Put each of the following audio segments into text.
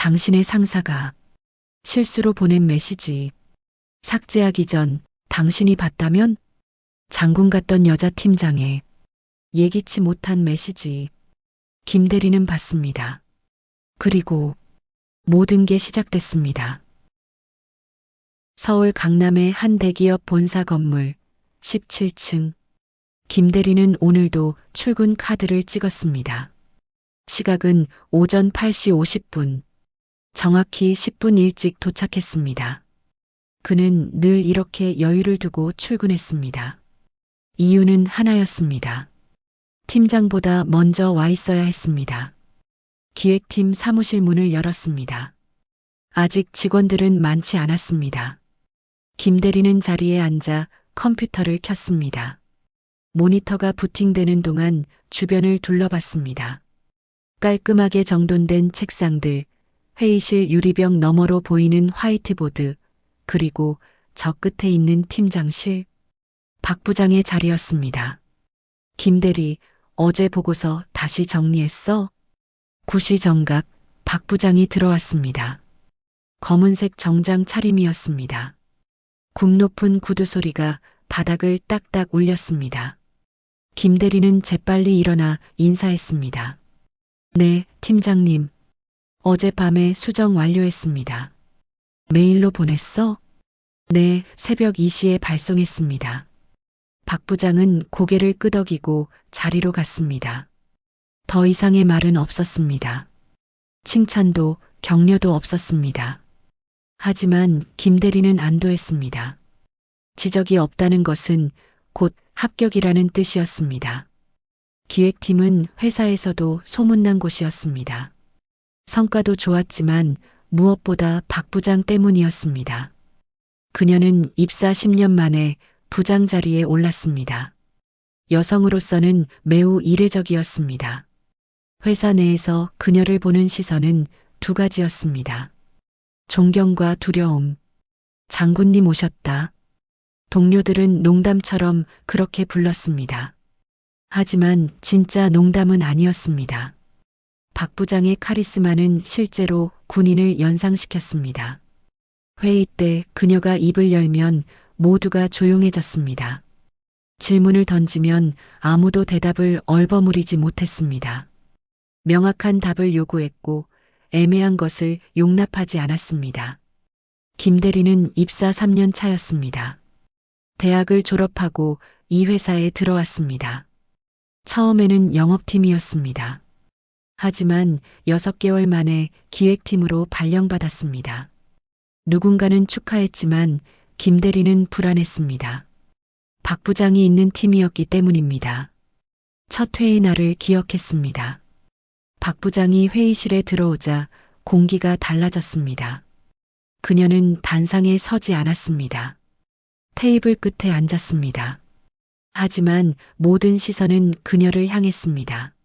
당신의 상사가 실수로 보낸 메시지 삭제하기 전 당신이 봤다면? 장군 같던 여자 팀장의 예기치 못한 메시지 김 대리는 봤습니다. 그리고 모든 게 시작됐습니다. 서울 강남의 한 대기업 본사 건물 17층. 김 대리는 오늘도 출근 카드를 찍었습니다. 시각은 오전 8시 50분. 정확히 10분 일찍 도착했습니다. 그는 늘 이렇게 여유를 두고 출근했습니다. 이유는 하나였습니다. 팀장보다 먼저 와 있어야 했습니다. 기획팀 사무실 문을 열었습니다. 아직 직원들은 많지 않았습니다. 김 대리는 자리에 앉아 컴퓨터를 켰습니다. 모니터가 부팅되는 동안 주변을 둘러봤습니다. 깔끔하게 정돈된 책상들, 회의실 유리병 너머로 보이는 화이트보드, 그리고 저 끝에 있는 팀장실, 박 부장의 자리였습니다. 김 대리, 어제 보고서 다시 정리했어? 구시정각 박 부장이 들어왔습니다. 검은색 정장 차림이었습니다. 굽 높은 구두 소리가 바닥을 딱딱 울렸습니다. 김 대리는 재빨리 일어나 인사했습니다. 네, 팀장님. 어젯밤에 수정 완료했습니다. 메일로 보냈어? 네, 새벽 2시에 발송했습니다. 박 부장은 고개를 끄덕이고 자리로 갔습니다. 더 이상의 말은 없었습니다. 칭찬도 격려도 없었습니다. 하지만 김 대리는 안도했습니다. 지적이 없다는 것은 곧 합격이라는 뜻이었습니다. 기획팀은 회사에서도 소문난 곳이었습니다. 성과도 좋았지만 무엇보다 박 부장 때문이었습니다. 그녀는 입사 10년 만에 부장 자리에 올랐습니다. 여성으로서는 매우 이례적이었습니다. 회사 내에서 그녀를 보는 시선은 두 가지였습니다. 존경과 두려움. 장군님 오셨다. 동료들은 농담처럼 그렇게 불렀습니다. 하지만 진짜 농담은 아니었습니다. 박 부장의 카리스마는 실제로 군인을 연상시켰습니다. 회의 때 그녀가 입을 열면 모두가 조용해졌습니다. 질문을 던지면 아무도 대답을 얼버무리지 못했습니다. 명확한 답을 요구했고 애매한 것을 용납하지 않았습니다. 김 대리는 입사 3년 차였습니다. 대학을 졸업하고 이 회사에 들어왔습니다. 처음에는 영업팀이었습니다. 하지만 6개월 만에 기획팀으로 발령받았습니다. 누군가는 축하했지만 김 대리는 불안했습니다. 박 부장이 있는 팀이었기 때문입니다. 첫 회의 날을 기억했습니다. 박 부장이 회의실에 들어오자 공기가 달라졌습니다. 그녀는 단상에 서지 않았습니다. 테이블 끝에 앉았습니다. 하지만 모든 시선은 그녀를 향했습니다.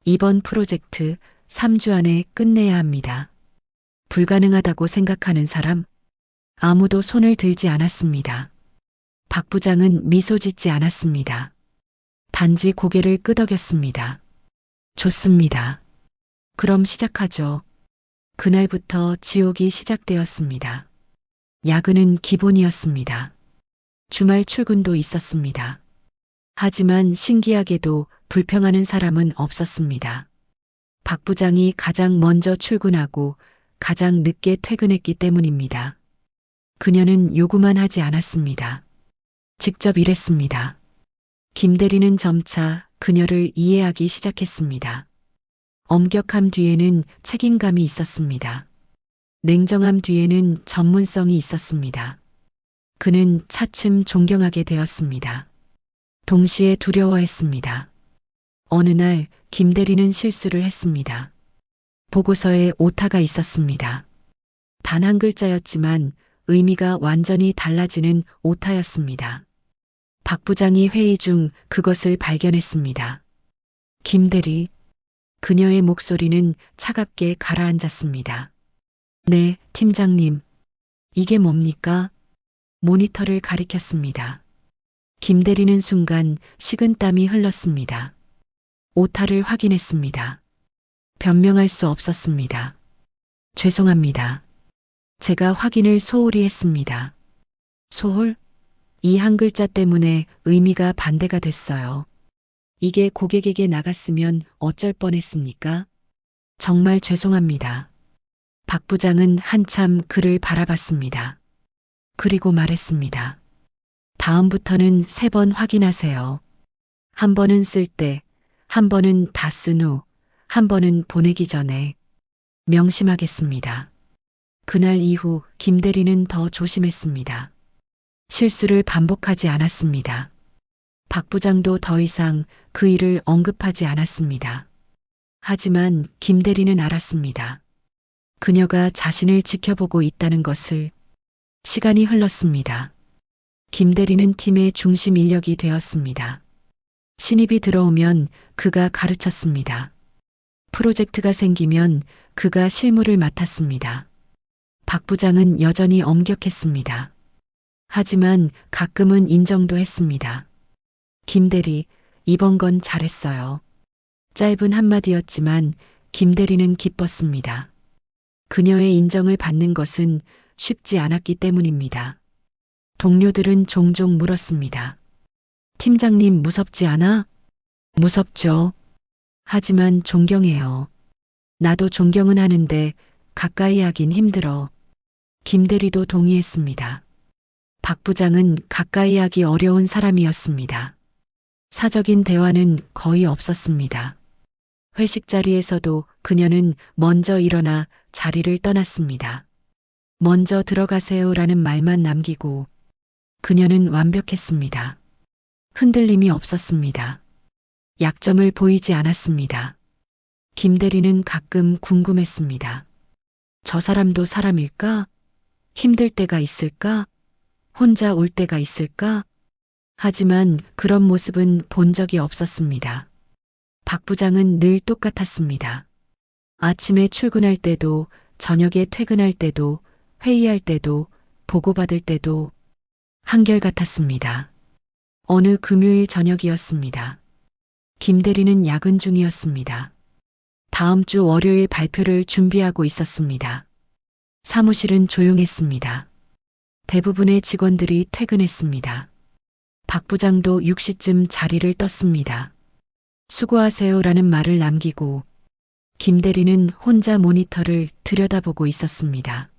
이번 프로젝트 3주 안에 끝내야 합니다. 불가능하다고 생각하는 사람? 아무도 손을 들지 않았습니다. 박 부장은 미소 짓지 않았습니다. 단지 고개를 끄덕였습니다. 좋습니다. 그럼 시작하죠. 그날부터 지옥이 시작되었습니다. 야근은 기본이었습니다. 주말 출근도 있었습니다. 하지만 신기하게도 불평하는 사람은 없었습니다. 박 부장이 가장 먼저 출근하고 가장 늦게 퇴근했기 때문입니다. 그녀는 요구만 하지 않았습니다. 직접 일했습니다. 김 대리는 점차 그녀를 이해하기 시작했습니다. 엄격함 뒤에는 책임감이 있었습니다. 냉정함 뒤에는 전문성이 있었습니다. 그는 차츰 존경하게 되었습니다. 동시에 두려워했습니다. 어느 날 김 대리는 실수를 했습니다. 보고서에 오타가 있었습니다. 단 한 글자였지만 의미가 완전히 달라지는 오타였습니다. 박 부장이 회의 중 그것을 발견했습니다. 김 대리, 그녀의 목소리는 차갑게 가라앉았습니다. 네, 팀장님. 이게 뭡니까? 모니터를 가리켰습니다. 김 대리는 순간 식은땀이 흘렀습니다. 오타를 확인했습니다. 변명할 수 없었습니다. 죄송합니다. 제가 확인을 소홀히 했습니다. 소홀? 이 한 글자 때문에 의미가 반대가 됐어요. 이게 고객에게 나갔으면 어쩔 뻔했습니까? 정말 죄송합니다. 박 부장은 한참 그를 바라봤습니다. 그리고 말했습니다. 다음부터는 3번 확인하세요. 한 번은 쓸 때, 한 번은 다 쓴 후, 한 번은 보내기 전에. 명심하겠습니다. 그날 이후 김 대리는 더 조심했습니다. 실수를 반복하지 않았습니다. 박 부장도 더 이상 그 일을 언급하지 않았습니다. 하지만 김 대리는 알았습니다. 그녀가 자신을 지켜보고 있다는 것을. 시간이 흘렀습니다. 김 대리는 팀의 중심 인력이 되었습니다. 신입이 들어오면 그가 가르쳤습니다. 프로젝트가 생기면 그가 실무를 맡았습니다. 박 부장은 여전히 엄격했습니다. 하지만 가끔은 인정도 했습니다. 김 대리, 이번 건 잘했어요. 짧은 한마디였지만 김 대리는 기뻤습니다. 그녀의 인정을 받는 것은 쉽지 않았기 때문입니다. 동료들은 종종 물었습니다. 팀장님 무섭지 않아? 무섭죠. 하지만 존경해요. 나도 존경은 하는데 가까이 하긴 힘들어. 김 대리도 동의했습니다. 박 부장은 가까이 하기 어려운 사람이었습니다. 사적인 대화는 거의 없었습니다. 회식 자리에서도 그녀는 먼저 일어나 자리를 떠났습니다. 먼저 들어가세요라는 말만 남기고 그녀는 완벽했습니다. 흔들림이 없었습니다. 약점을 보이지 않았습니다. 김 대리는 가끔 궁금했습니다. 저 사람도 사람일까? 힘들 때가 있을까? 혼자 울 때가 있을까? 하지만 그런 모습은 본 적이 없었습니다. 박 부장은 늘 똑같았습니다. 아침에 출근할 때도, 저녁에 퇴근할 때도, 회의할 때도, 보고받을 때도 한결같았습니다. 어느 금요일 저녁이었습니다. 김 대리는 야근 중이었습니다. 다음 주 월요일 발표를 준비하고 있었습니다. 사무실은 조용했습니다. 대부분의 직원들이 퇴근했습니다. 박 부장도 6시쯤 자리를 떴습니다. 수고하세요라는 말을 남기고 김 대리는 혼자 모니터를 들여다보고 있었습니다.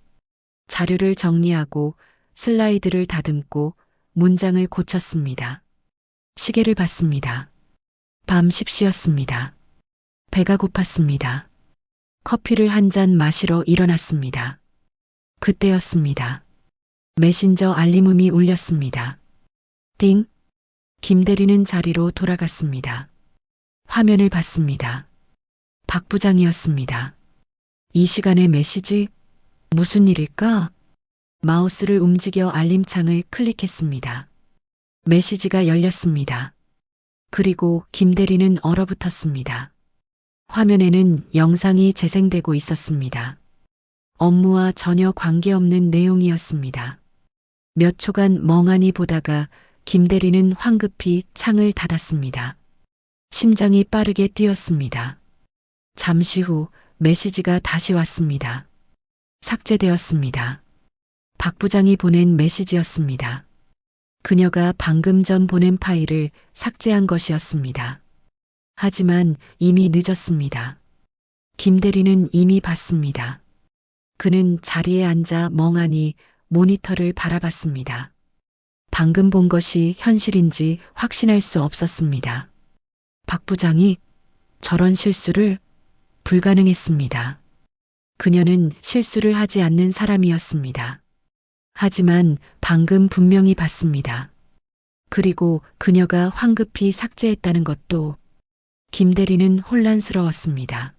자료를 정리하고 슬라이드를 다듬고 문장을 고쳤습니다. 시계를 봤습니다. 밤 10시였습니다. 배가 고팠습니다. 커피를 한 잔 마시러 일어났습니다. 그때였습니다. 메신저 알림음이 울렸습니다. 띵! 김 대리는 자리로 돌아갔습니다. 화면을 봤습니다. 박 부장이었습니다. 이 시간에 메시지? 무슨 일일까? 마우스를 움직여 알림창을 클릭했습니다. 메시지가 열렸습니다. 그리고 김 대리는 얼어붙었습니다. 화면에는 영상이 재생되고 있었습니다. 업무와 전혀 관계없는 내용이었습니다. 몇 초간 멍하니 보다가 김 대리는 황급히 창을 닫았습니다. 심장이 빠르게 뛰었습니다. 잠시 후 메시지가 다시 왔습니다. 삭제되었습니다. 박 부장이 보낸 메시지였습니다. 그녀가 방금 전 보낸 파일을 삭제한 것이었습니다. 하지만 이미 늦었습니다. 김 대리는 이미 봤습니다. 그는 자리에 앉아 멍하니 모니터를 바라봤습니다. 방금 본 것이 현실인지 확신할 수 없었습니다. 박 부장이 저런 실수를? 불가능했습니다. 그녀는 실수를 하지 않는 사람이었습니다. 하지만 방금 분명히 봤습니다. 그리고 그녀가 황급히 삭제했다는 것도. 김 대리는 혼란스러웠습니다.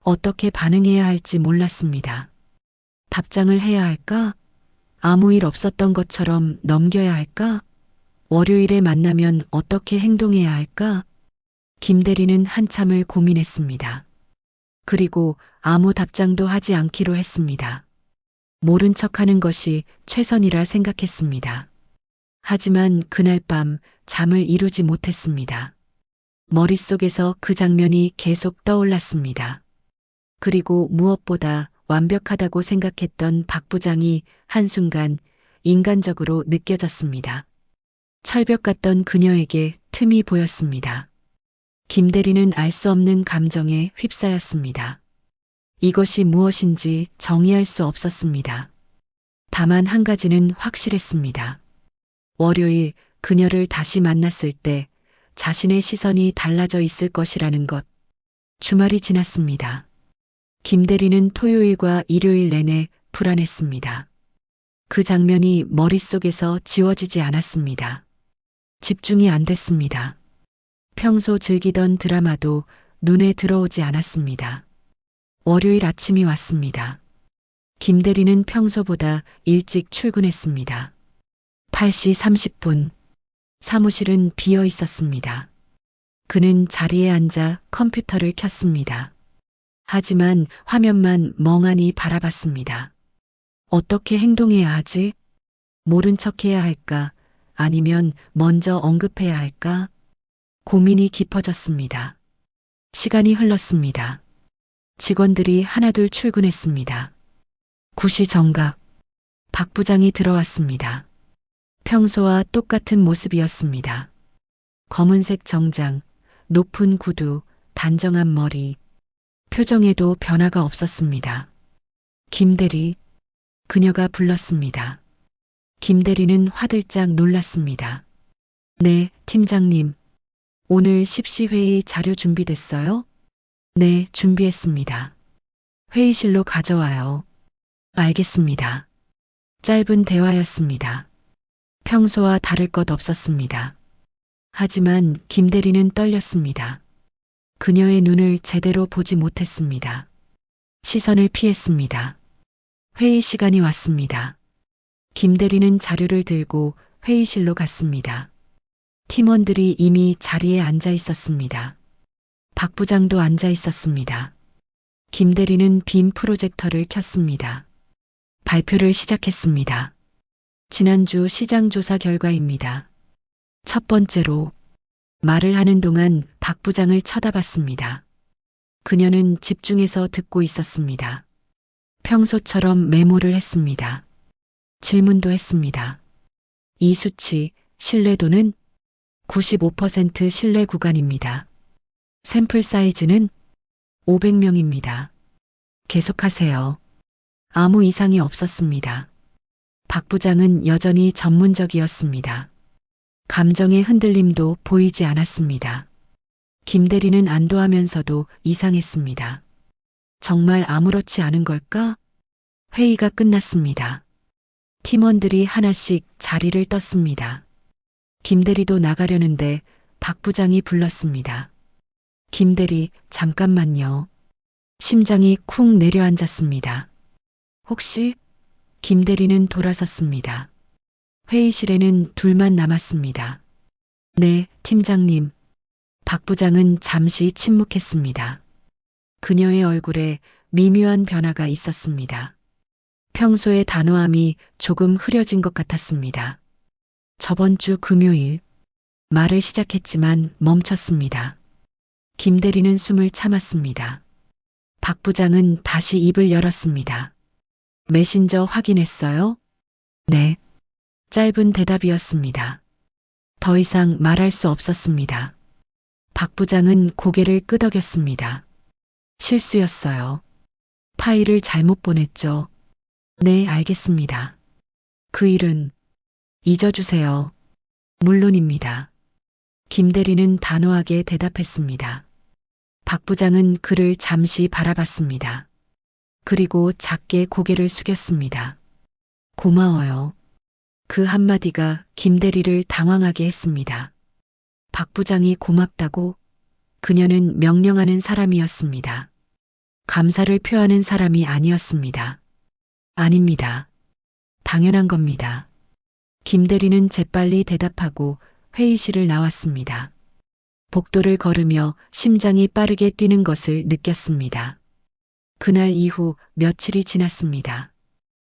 어떻게 반응해야 할지 몰랐습니다. 답장을 해야 할까? 아무 일 없었던 것처럼 넘겨야 할까? 월요일에 만나면 어떻게 행동해야 할까? 김 대리는 한참을 고민했습니다. 그리고 아무 답장도 하지 않기로 했습니다. 모른 척하는 것이 최선이라 생각했습니다. 하지만 그날 밤 잠을 이루지 못했습니다. 머릿속에서 그 장면이 계속 떠올랐습니다. 그리고 무엇보다 완벽하다고 생각했던 박 부장이 한순간 인간적으로 느껴졌습니다. 철벽 같던 그녀에게 틈이 보였습니다. 김 대리는 알 수 없는 감정에 휩싸였습니다. 이것이 무엇인지 정의할 수 없었습니다. 다만 한 가지는 확실했습니다. 월요일 그녀를 다시 만났을 때 자신의 시선이 달라져 있을 것이라는 것. 주말이 지났습니다. 김 대리는 토요일과 일요일 내내 불안했습니다. 그 장면이 머릿속에서 지워지지 않았습니다. 집중이 안 됐습니다. 평소 즐기던 드라마도 눈에 들어오지 않았습니다. 월요일 아침이 왔습니다. 김 대리는 평소보다 일찍 출근했습니다. 8시 30분. 사무실은 비어 있었습니다. 그는 자리에 앉아 컴퓨터를 켰습니다. 하지만 화면만 멍하니 바라봤습니다. 어떻게 행동해야 하지? 모른 척해야 할까? 아니면 먼저 언급해야 할까? 고민이 깊어졌습니다. 시간이 흘렀습니다. 직원들이 하나둘 출근했습니다. 9시 정각. 박 부장이 들어왔습니다. 평소와 똑같은 모습이었습니다. 검은색 정장, 높은 구두, 단정한 머리. 표정에도 변화가 없었습니다. 김 대리. 그녀가 불렀습니다. 김 대리는 화들짝 놀랐습니다. 네, 팀장님. 오늘 십시회의 자료 준비됐어요? 네, 준비했습니다. 회의실로 가져와요. 알겠습니다. 짧은 대화였습니다. 평소와 다를 것 없었습니다. 하지만 김 대리는 떨렸습니다. 그녀의 눈을 제대로 보지 못했습니다. 시선을 피했습니다. 회의 시간이 왔습니다. 김 대리는 자료를 들고 회의실로 갔습니다. 팀원들이 이미 자리에 앉아 있었습니다. 박 부장도 앉아 있었습니다. 김 대리는 빔 프로젝터를 켰습니다. 발표를 시작했습니다. 지난주 시장 조사 결과입니다. 첫 번째로 말을 하는 동안 박 부장을 쳐다봤습니다. 그녀는 집중해서 듣고 있었습니다. 평소처럼 메모를 했습니다. 질문도 했습니다. 이 수치, 신뢰도는 95% 신뢰 구간입니다. 샘플 사이즈는 500명입니다. 계속하세요. 아무 이상이 없었습니다. 박 부장은 여전히 전문적이었습니다. 감정의 흔들림도 보이지 않았습니다. 김 대리는 안도하면서도 이상했습니다. 정말 아무렇지 않은 걸까? 회의가 끝났습니다. 팀원들이 하나씩 자리를 떴습니다. 김 대리도 나가려는데 박 부장이 불렀습니다. 김 대리, 잠깐만요. 심장이 쿵 내려앉았습니다. 혹시? 김 대리는 돌아섰습니다. 회의실에는 둘만 남았습니다. 네, 팀장님. 박 부장은 잠시 침묵했습니다. 그녀의 얼굴에 미묘한 변화가 있었습니다. 평소의 단호함이 조금 흐려진 것 같았습니다. 저번 주 금요일, 말을 시작했지만 멈췄습니다. 김 대리는 숨을 참았습니다. 박 부장은 다시 입을 열었습니다. 메신저 확인했어요? 네. 짧은 대답이었습니다. 더 이상 말할 수 없었습니다. 박 부장은 고개를 끄덕였습니다. 실수였어요. 파일을 잘못 보냈죠. 네, 알겠습니다. 그 일은 잊어주세요. 물론입니다. 김 대리는 단호하게 대답했습니다. 박 부장은 그를 잠시 바라봤습니다. 그리고 작게 고개를 숙였습니다. 고마워요. 그 한마디가 김 대리를 당황하게 했습니다. 박 부장이 고맙다고? 그녀는 명령하는 사람이었습니다. 감사를 표하는 사람이 아니었습니다. 아닙니다. 당연한 겁니다. 김 대리는 재빨리 대답하고 회의실을 나왔습니다. 복도를 걸으며 심장이 빠르게 뛰는 것을 느꼈습니다. 그날 이후 며칠이 지났습니다.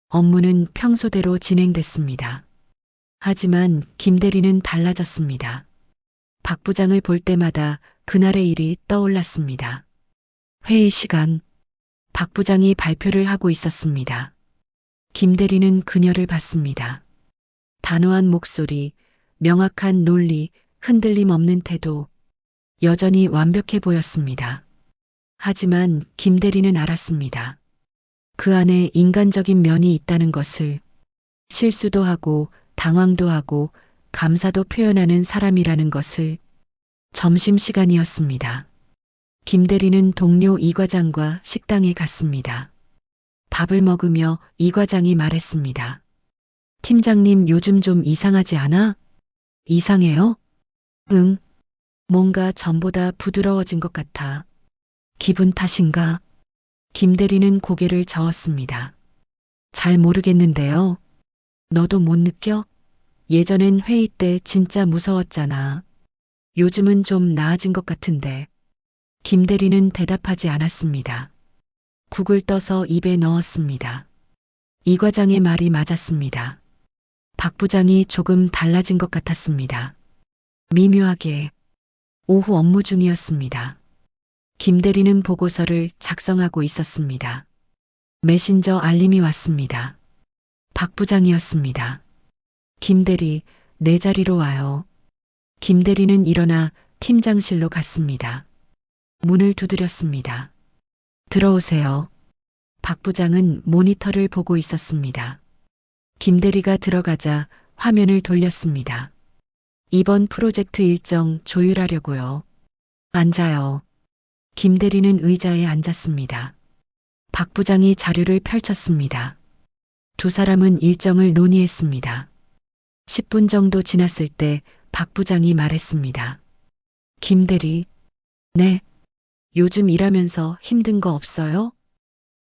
업무는 평소대로 진행됐습니다. 하지만 김 대리는 달라졌습니다. 박 부장을 볼 때마다 그날의 일이 떠올랐습니다. 회의 시간. 박 부장이 발표를 하고 있었습니다. 김 대리는 그녀를 봤습니다. 단호한 목소리, 명확한 논리, 흔들림 없는 태도, 여전히 완벽해 보였습니다. 하지만 김 대리는 알았습니다. 그 안에 인간적인 면이 있다는 것을, 실수도 하고 당황도 하고 감사도 표현하는 사람이라는 것을. 점심시간이었습니다. 김 대리는 동료 이 과장과 식당에 갔습니다. 밥을 먹으며 이 과장이 말했습니다. 팀장님 요즘 좀 이상하지 않아? 이상해요? 응. 뭔가 전보다 부드러워진 것 같아. 기분 탓인가? 김 대리는 고개를 저었습니다. 잘 모르겠는데요. 너도 못 느껴? 예전엔 회의 때 진짜 무서웠잖아. 요즘은 좀 나아진 것 같은데. 김 대리는 대답하지 않았습니다. 국을 떠서 입에 넣었습니다. 이 과장의 말이 맞았습니다. 박 부장이 조금 달라진 것 같았습니다. 미묘하게. 오후 업무 중이었습니다. 김 대리는 보고서를 작성하고 있었습니다. 메신저 알림이 왔습니다. 박 부장이었습니다. 김 대리, 내 자리로 와요. 김 대리는 일어나 팀장실로 갔습니다. 문을 두드렸습니다. 들어오세요. 박 부장은 모니터를 보고 있었습니다. 김 대리가 들어가자 화면을 돌렸습니다. 이번 프로젝트 일정 조율하려고요. 앉아요. 김 대리는 의자에 앉았습니다. 박 부장이 자료를 펼쳤습니다. 두 사람은 일정을 논의했습니다. 10분 정도 지났을 때 박 부장이 말했습니다. 김 대리, 네. 요즘 일하면서 힘든 거 없어요?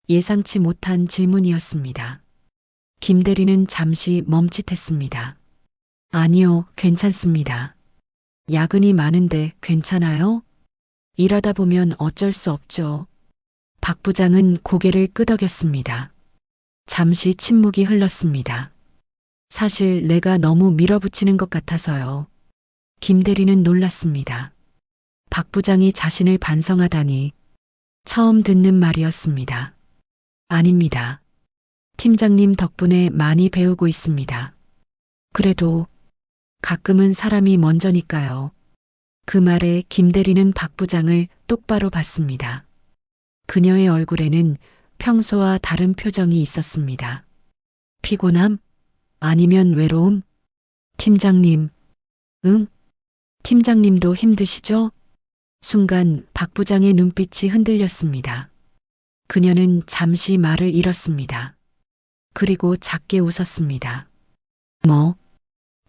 예상치 못한 질문이었습니다. 김 대리는 잠시 멈칫했습니다. 아니요, 괜찮습니다. 야근이 많은데 괜찮아요? 일하다 보면 어쩔 수 없죠. 박 부장은 고개를 끄덕였습니다. 잠시 침묵이 흘렀습니다. 사실 내가 너무 밀어붙이는 것 같아서요. 김 대리는 놀랐습니다. 박 부장이 자신을 반성하다니. 처음 듣는 말이었습니다. 아닙니다. 팀장님 덕분에 많이 배우고 있습니다. 그래도 가끔은 사람이 먼저니까요. 그 말에 김 대리는 박 부장을 똑바로 봤습니다. 그녀의 얼굴에는 평소와 다른 표정이 있었습니다. 피곤함? 아니면 외로움? 팀장님, 응? 팀장님도 힘드시죠? 순간 박 부장의 눈빛이 흔들렸습니다. 그녀는 잠시 말을 잃었습니다. 그리고 작게 웃었습니다. 뭐?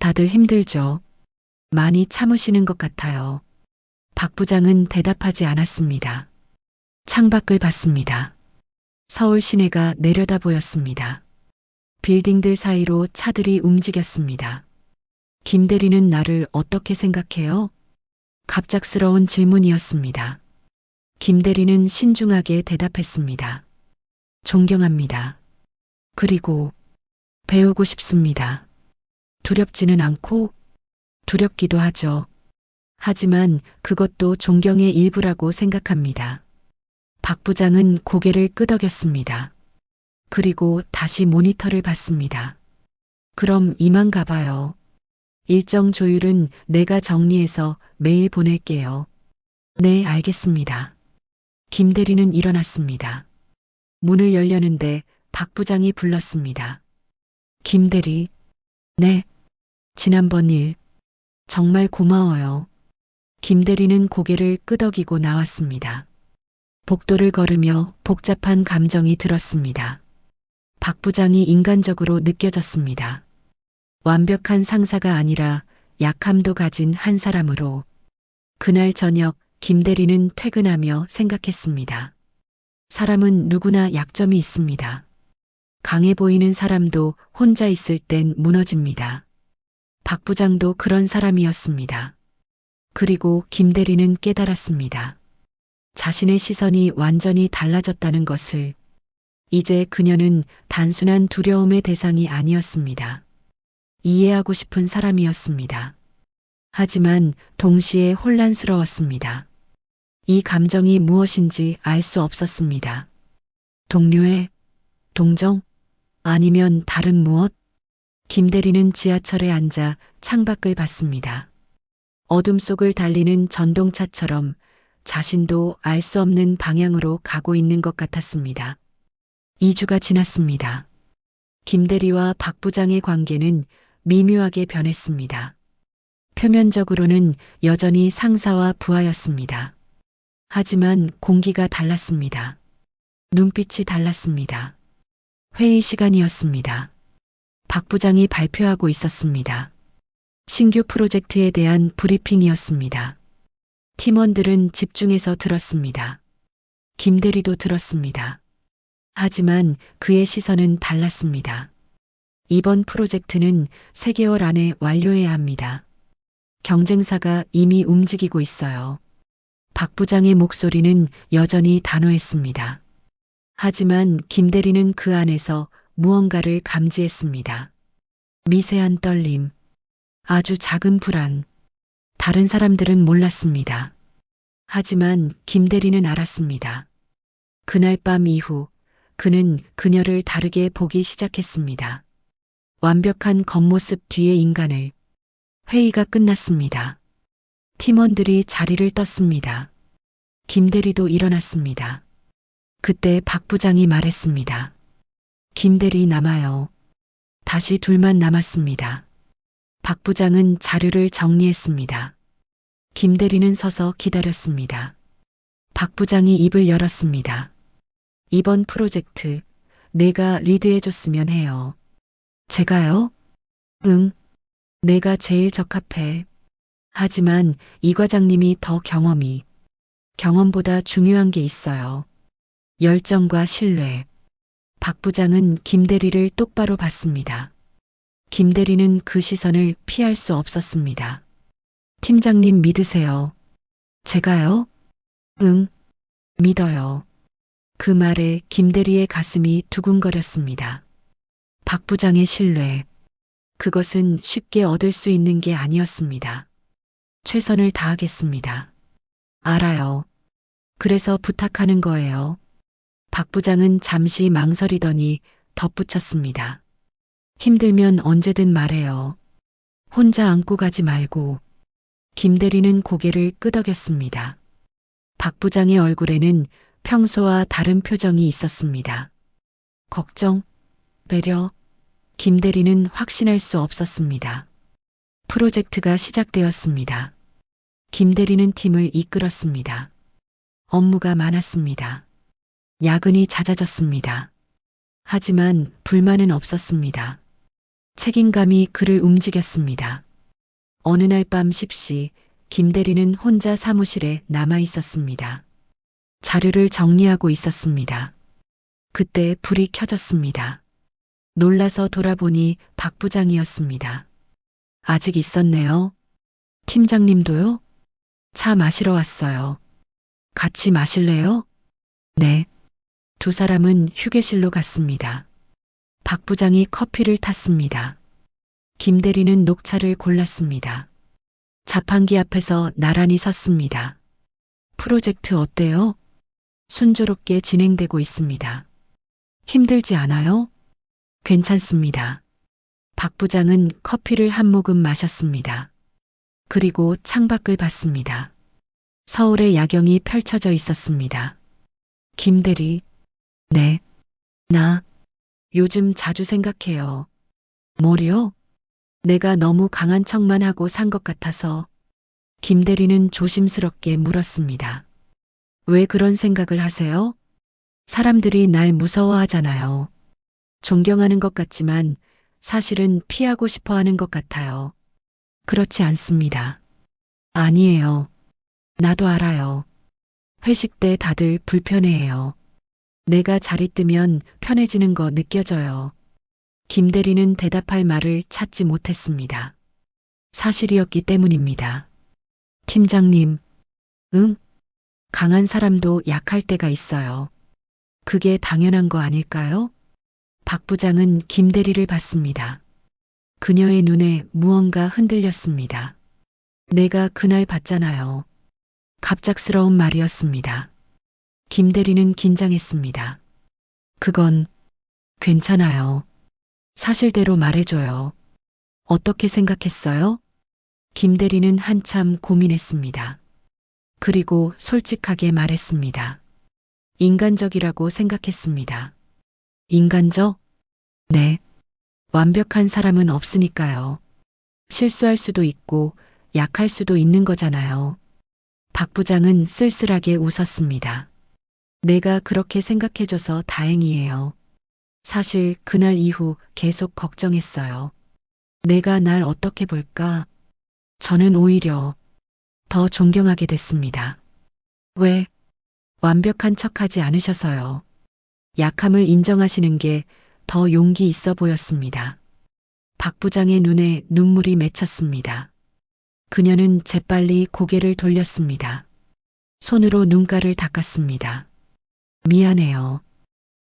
다들 힘들죠. 많이 참으시는 것 같아요. 박 부장은 대답하지 않았습니다. 창밖을 봤습니다. 서울 시내가 내려다 보였습니다. 빌딩들 사이로 차들이 움직였습니다. 김 대리는 나를 어떻게 생각해요? 갑작스러운 질문이었습니다. 김 대리는 신중하게 대답했습니다. 존경합니다. 그리고 배우고 싶습니다. 두렵지는 않고 두렵기도 하죠. 하지만 그것도 존경의 일부라고 생각합니다. 박 부장은 고개를 끄덕였습니다. 그리고 다시 모니터를 봤습니다. 그럼 이만 가봐요. 일정 조율은 내가 정리해서 메일 보낼게요. 네, 알겠습니다. 김 대리는 일어났습니다. 문을 열려는데 박 부장이 불렀습니다. 김 대리. 네. 지난번 일 정말 고마워요. 김 대리는 고개를 끄덕이고 나왔습니다. 복도를 걸으며 복잡한 감정이 들었습니다. 박 부장이 인간적으로 느껴졌습니다. 완벽한 상사가 아니라 약함도 가진 한 사람으로. 그날 저녁 김 대리는 퇴근하며 생각했습니다. 사람은 누구나 약점이 있습니다. 강해 보이는 사람도 혼자 있을 땐 무너집니다. 박 부장도 그런 사람이었습니다. 그리고 김 대리는 깨달았습니다. 자신의 시선이 완전히 달라졌다는 것을. 이제 그녀는 단순한 두려움의 대상이 아니었습니다. 이해하고 싶은 사람이었습니다. 하지만 동시에 혼란스러웠습니다. 이 감정이 무엇인지 알 수 없었습니다. 동료의 동정? 아니면 다른 무엇? 김 대리는 지하철에 앉아 창밖을 봤습니다. 어둠 속을 달리는 전동차처럼 자신도 알 수 없는 방향으로 가고 있는 것 같았습니다. 2주가 지났습니다. 김 대리와 박 부장의 관계는 미묘하게 변했습니다. 표면적으로는 여전히 상사와 부하였습니다. 하지만 공기가 달랐습니다. 눈빛이 달랐습니다. 회의 시간이었습니다. 박 부장이 발표하고 있었습니다. 신규 프로젝트에 대한 브리핑이었습니다. 팀원들은 집중해서 들었습니다. 김 대리도 들었습니다. 하지만 그의 시선은 달랐습니다. 이번 프로젝트는 3개월 안에 완료해야 합니다. 경쟁사가 이미 움직이고 있어요. 박 부장의 목소리는 여전히 단호했습니다. 하지만 김 대리는 그 안에서 무언가를 감지했습니다. 미세한 떨림, 아주 작은 불안. 다른 사람들은 몰랐습니다. 하지만 김 대리는 알았습니다. 그날 밤 이후 그는 그녀를 다르게 보기 시작했습니다. 완벽한 겉모습 뒤의 인간을. 회의가 끝났습니다. 팀원들이 자리를 떴습니다. 김 대리도 일어났습니다. 그때 박 부장이 말했습니다. 김 대리 남아요. 다시 둘만 남았습니다. 박 부장은 자료를 정리했습니다. 김 대리는 서서 기다렸습니다. 박 부장이 입을 열었습니다. 이번 프로젝트 내가 리드해줬으면 해요. 제가요? 응. 내가 제일 적합해. 하지만 이 과장님이 더 경험보다 중요한 게 있어요. 열정과 신뢰. 박 부장은 김 대리를 똑바로 봤습니다. 김 대리는 그 시선을 피할 수 없었습니다. 팀장님 믿으세요. 제가요? 응, 믿어요. 그 말에 김 대리의 가슴이 두근거렸습니다. 박 부장의 신뢰. 그것은 쉽게 얻을 수 있는 게 아니었습니다. 최선을 다하겠습니다. 알아요. 그래서 부탁하는 거예요. 박 부장은 잠시 망설이더니 덧붙였습니다. 힘들면 언제든 말해요. 혼자 안고 가지 말고. 김 대리는 고개를 끄덕였습니다. 박 부장의 얼굴에는 평소와 다른 표정이 있었습니다. 걱정, 배려. 김 대리는 확신할 수 없었습니다. 프로젝트가 시작되었습니다. 김 대리는 팀을 이끌었습니다. 업무가 많았습니다. 야근이 잦아졌습니다. 하지만 불만은 없었습니다. 책임감이 그를 움직였습니다. 어느 날 밤 10시 김 대리는 혼자 사무실에 남아 있었습니다. 자료를 정리하고 있었습니다. 그때 불이 켜졌습니다. 놀라서 돌아보니 박 부장이었습니다. 아직 있었네요. 팀장님도요? 차 마시러 왔어요. 같이 마실래요? 네. 두 사람은 휴게실로 갔습니다. 박 부장이 커피를 탔습니다. 김 대리는 녹차를 골랐습니다. 자판기 앞에서 나란히 섰습니다. 프로젝트 어때요? 순조롭게 진행되고 있습니다. 힘들지 않아요? 괜찮습니다. 박 부장은 커피를 한 모금 마셨습니다. 그리고 창밖을 봤습니다. 서울의 야경이 펼쳐져 있었습니다. 김 대리, 네, 나 요즘 자주 생각해요. 뭐요? 내가 너무 강한 척만 하고 산 것 같아서. 김 대리는 조심스럽게 물었습니다. 왜 그런 생각을 하세요? 사람들이 날 무서워하잖아요. 존경하는 것 같지만 사실은 피하고 싶어 하는 것 같아요. 그렇지 않습니다. 아니에요. 나도 알아요. 회식 때 다들 불편해해요. 내가 자리 뜨면 편해지는 거 느껴져요. 김 대리는 대답할 말을 찾지 못했습니다. 사실이었기 때문입니다. 팀장님, 응? 강한 사람도 약할 때가 있어요. 그게 당연한 거 아닐까요? 박 부장은 김 대리를 봤습니다. 그녀의 눈에 무언가 흔들렸습니다. 내가 그날 봤잖아요. 갑작스러운 말이었습니다. 김 대리는 긴장했습니다. 그건 괜찮아요. 사실대로 말해줘요. 어떻게 생각했어요? 김 대리는 한참 고민했습니다. 그리고 솔직하게 말했습니다. 인간적이라고 생각했습니다. 인간적? 네. 완벽한 사람은 없으니까요. 실수할 수도 있고 약할 수도 있는 거잖아요. 박 부장은 쓸쓸하게 웃었습니다. 내가 그렇게 생각해줘서 다행이에요. 사실 그날 이후 계속 걱정했어요. 내가 날 어떻게 볼까? 저는 오히려 더 존경하게 됐습니다. 왜? 완벽한 척하지 않으셔서요. 약함을 인정하시는 게 더 용기 있어 보였습니다. 박 부장의 눈에 눈물이 맺혔습니다. 그녀는 재빨리 고개를 돌렸습니다. 손으로 눈가를 닦았습니다. 미안해요.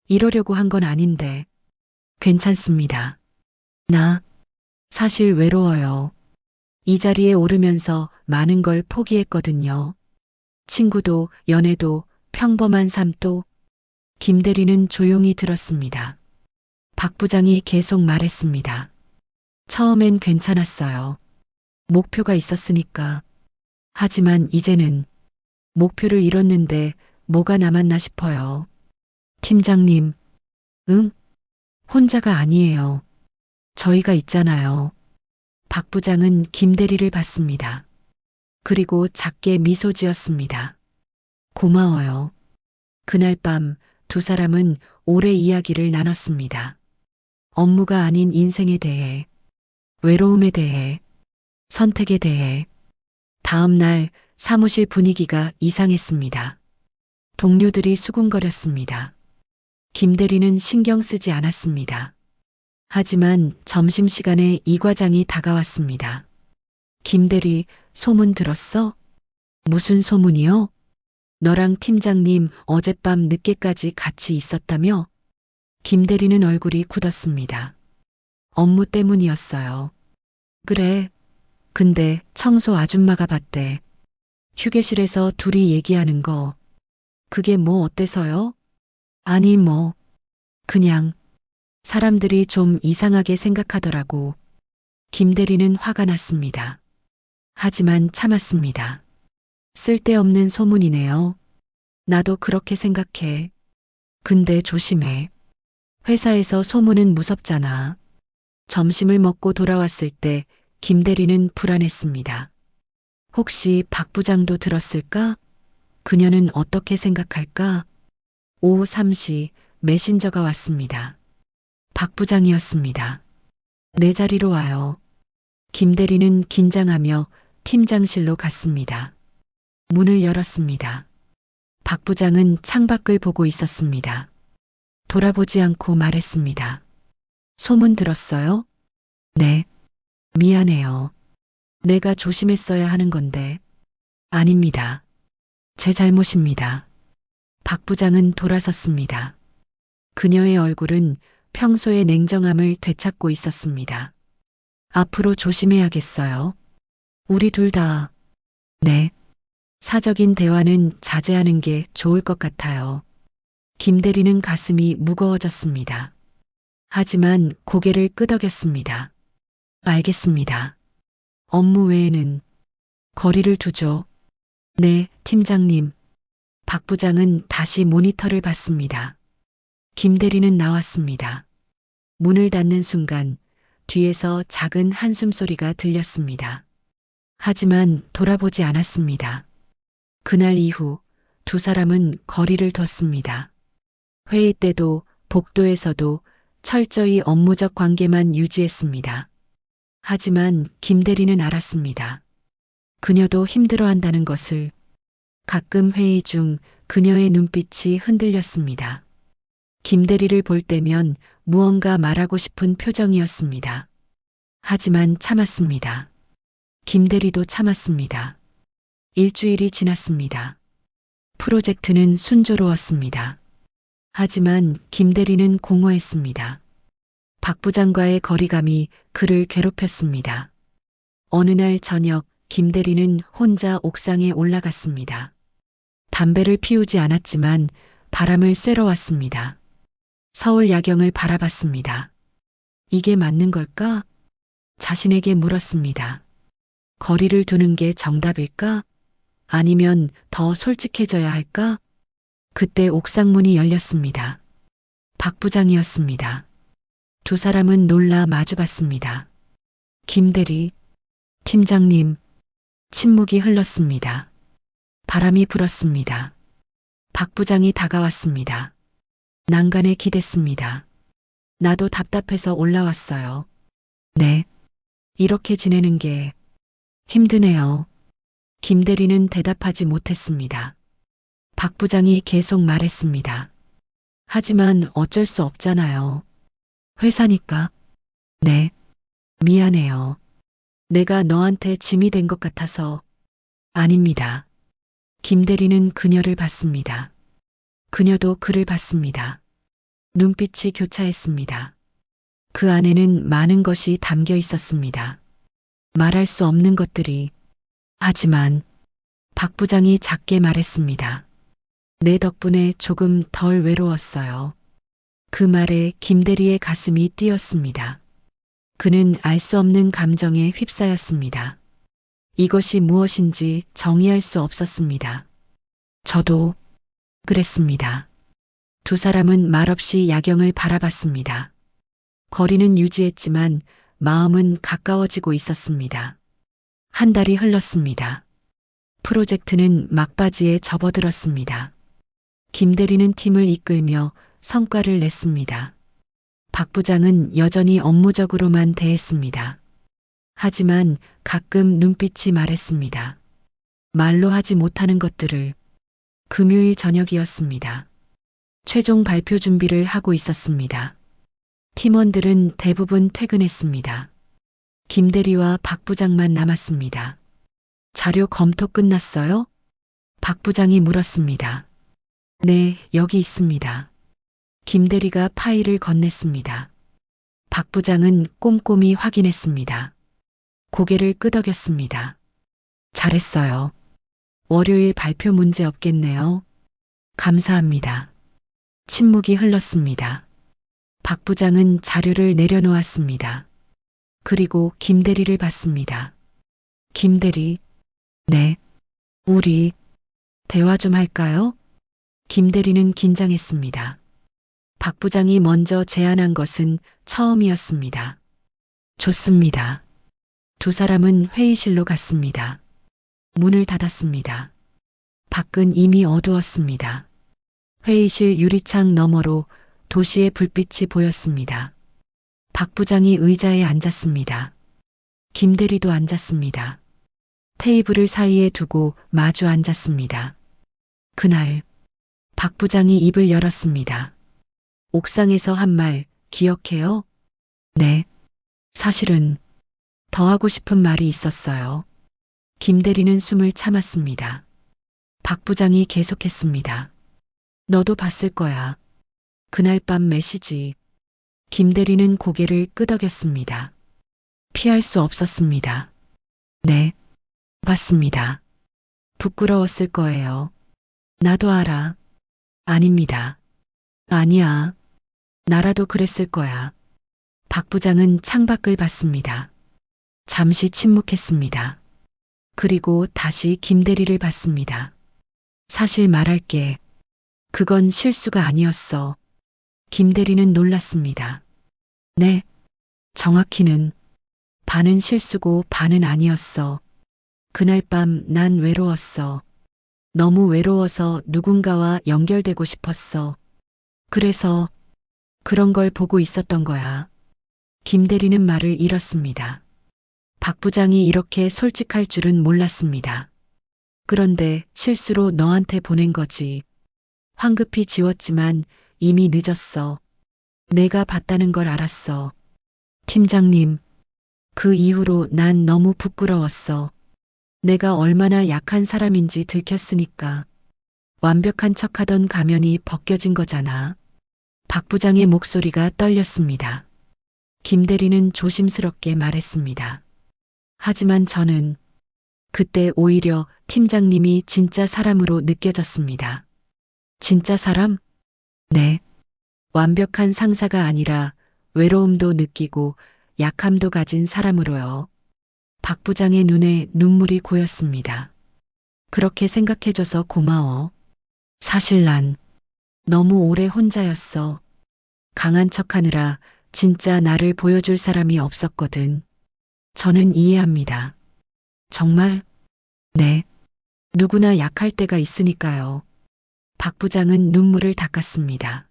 이러려고 한 건 아닌데. 괜찮습니다. 나 사실 외로워요. 이 자리에 오르면서 많은 걸 포기했거든요. 친구도, 연애도, 평범한 삶도. 김 대리는 조용히 들었습니다. 박 부장이 계속 말했습니다. 처음엔 괜찮았어요. 목표가 있었으니까. 하지만 이제는 목표를 잃었는데 뭐가 남았나 싶어요. 팀장님, 응? 혼자가 아니에요. 저희가 있잖아요. 박 부장은 김 대리를 봤습니다. 그리고 작게 미소 지었습니다. 고마워요. 그날 밤 두 사람은 오래 이야기를 나눴습니다. 업무가 아닌 인생에 대해, 외로움에 대해, 선택에 대해. 다음 날 사무실 분위기가 이상했습니다. 동료들이 수군거렸습니다. 김 대리는 신경 쓰지 않았습니다. 하지만 점심시간에 이 과장이 다가왔습니다. 김 대리, 소문 들었어? 무슨 소문이요? 너랑 팀장님 어젯밤 늦게까지 같이 있었다며? 김 대리는 얼굴이 굳었습니다. 업무 때문이었어요. 그래. 근데 청소 아줌마가 봤대. 휴게실에서 둘이 얘기하는 거. 그게 뭐 어때서요? 아니 뭐. 그냥 사람들이 좀 이상하게 생각하더라고. 김 대리는 화가 났습니다. 하지만 참았습니다. 쓸데없는 소문이네요. 나도 그렇게 생각해. 근데 조심해. 회사에서 소문은 무섭잖아. 점심을 먹고 돌아왔을 때 김 대리는 불안했습니다. 혹시 박 부장도 들었을까? 그녀는 어떻게 생각할까? 오후 3시 메신저가 왔습니다. 박 부장이었습니다. 내 자리로 와요. 김 대리는 긴장하며 팀장실로 갔습니다. 문을 열었습니다. 박 부장은 창밖을 보고 있었습니다. 돌아보지 않고 말했습니다. 소문 들었어요? 네. 미안해요. 내가 조심했어야 하는 건데. 아닙니다. 제 잘못입니다. 박 부장은 돌아섰습니다. 그녀의 얼굴은 평소의 냉정함을 되찾고 있었습니다. 앞으로 조심해야겠어요. 우리 둘 다. 네. 사적인 대화는 자제하는 게 좋을 것 같아요. 김 대리는 가슴이 무거워졌습니다. 하지만 고개를 끄덕였습니다. 알겠습니다. 업무 외에는 거리를 두죠. 네, 팀장님. 박 부장은 다시 모니터를 봤습니다. 김 대리는 나왔습니다. 문을 닫는 순간 뒤에서 작은 한숨 소리가 들렸습니다. 하지만 돌아보지 않았습니다. 그날 이후 두 사람은 거리를 뒀습니다. 회의 때도 복도에서도 철저히 업무적 관계만 유지했습니다. 하지만 김 대리는 알았습니다. 그녀도 힘들어한다는 것을. 가끔 회의 중 그녀의 눈빛이 흔들렸습니다. 김 대리를 볼 때면 무언가 말하고 싶은 표정이었습니다. 하지만 참았습니다. 김 대리도 참았습니다. 일주일이 지났습니다. 프로젝트는 순조로웠습니다. 하지만 김 대리는 공허했습니다. 박 부장과의 거리감이 그를 괴롭혔습니다. 어느 날 저녁 김 대리는 혼자 옥상에 올라갔습니다. 담배를 피우지 않았지만 바람을 쐬러 왔습니다. 서울 야경을 바라봤습니다. 이게 맞는 걸까? 자신에게 물었습니다. 거리를 두는 게 정답일까? 아니면 더 솔직해져야 할까? 그때 옥상 문이 열렸습니다. 박 부장이었습니다. 두 사람은 놀라 마주봤습니다. 김대리, 팀장님, 침묵이 흘렀습니다. 바람이 불었습니다. 박 부장이 다가왔습니다. 난간에 기댔습니다. 나도 답답해서 올라왔어요. 네. 이렇게 지내는 게 힘드네요. 김 대리는 대답하지 못했습니다. 박 부장이 계속 말했습니다. 하지만 어쩔 수 없잖아요. 회사니까. 네. 미안해요. 내가 너한테 짐이 된 것 같아서. 아닙니다. 김 대리는 그녀를 봤습니다. 그녀도 그를 봤습니다. 눈빛이 교차했습니다. 그 안에는 많은 것이 담겨 있었습니다. 말할 수 없는 것들이. 하지만 박 부장이 작게 말했습니다. 내 덕분에 조금 덜 외로웠어요. 그 말에 김 대리의 가슴이 뛰었습니다. 그는 알 수 없는 감정에 휩싸였습니다. 이것이 무엇인지 정의할 수 없었습니다. 저도 그랬습니다. 두 사람은 말없이 야경을 바라봤습니다. 거리는 유지했지만 마음은 가까워지고 있었습니다. 한 달이 흘렀습니다. 프로젝트는 막바지에 접어들었습니다. 김 대리는 팀을 이끌며 성과를 냈습니다. 박 부장은 여전히 업무적으로만 대했습니다. 하지만 가끔 눈빛이 말했습니다. 말로 하지 못하는 것들을. 금요일 저녁이었습니다. 최종 발표 준비를 하고 있었습니다. 팀원들은 대부분 퇴근했습니다. 김 대리와 박 부장만 남았습니다. 자료 검토 끝났어요? 박 부장이 물었습니다. 네, 여기 있습니다. 김 대리가 파일을 건넸습니다. 박 부장은 꼼꼼히 확인했습니다. 고개를 끄덕였습니다. 잘했어요. 월요일 발표 문제 없겠네요. 감사합니다. 침묵이 흘렀습니다. 박 부장은 자료를 내려놓았습니다. 그리고 김 대리를 봤습니다. 김 대리, 네. 우리 대화 좀 할까요? 김 대리는 긴장했습니다. 박 부장이 먼저 제안한 것은 처음이었습니다. 좋습니다. 두 사람은 회의실로 갔습니다. 문을 닫았습니다. 밖은 이미 어두웠습니다. 회의실 유리창 너머로 도시의 불빛이 보였습니다. 박 부장이 의자에 앉았습니다. 김 대리도 앉았습니다. 테이블을 사이에 두고 마주 앉았습니다. 그날 박 부장이 입을 열었습니다. 옥상에서 한 말 기억해요? 네. 사실은 더 하고 싶은 말이 있었어요. 김 대리는 숨을 참았습니다. 박 부장이 계속했습니다. 너도 봤을 거야. 그날 밤 메시지. 김 대리는 고개를 끄덕였습니다. 피할 수 없었습니다. 네. 봤습니다. 부끄러웠을 거예요. 나도 알아. 아닙니다. 아니야. 나라도 그랬을 거야. 박 부장은 창밖을 봤습니다. 잠시 침묵했습니다. 그리고 다시 김 대리를 봤습니다. 사실 말할게. 그건 실수가 아니었어. 김 대리는 놀랐습니다. 네. 정확히는 반은 실수고 반은 아니었어. 그날 밤 난 외로웠어. 너무 외로워서 누군가와 연결되고 싶었어. 그래서 그런 걸 보고 있었던 거야. 김 대리는 말을 잃었습니다. 박 부장이 이렇게 솔직할 줄은 몰랐습니다. 그런데 실수로 너한테 보낸 거지. 황급히 지웠지만 이미 늦었어. 내가 봤다는 걸 알았어. 팀장님, 그 이후로 난 너무 부끄러웠어. 내가 얼마나 약한 사람인지 들켰으니까. 완벽한 척하던 가면이 벗겨진 거잖아. 박 부장의 목소리가 떨렸습니다. 김 대리는 조심스럽게 말했습니다. 하지만 저는 그때 오히려 팀장님이 진짜 사람으로 느껴졌습니다. 진짜 사람? 네. 완벽한 상사가 아니라 외로움도 느끼고 약함도 가진 사람으로요. 박 부장의 눈에 눈물이 고였습니다. 그렇게 생각해줘서 고마워. 사실 난 너무 오래 혼자였어. 강한 척하느라 진짜 나를 보여줄 사람이 없었거든. 저는 이해합니다. 정말? 네. 누구나 약할 때가 있으니까요. 박 부장은 눈물을 닦았습니다.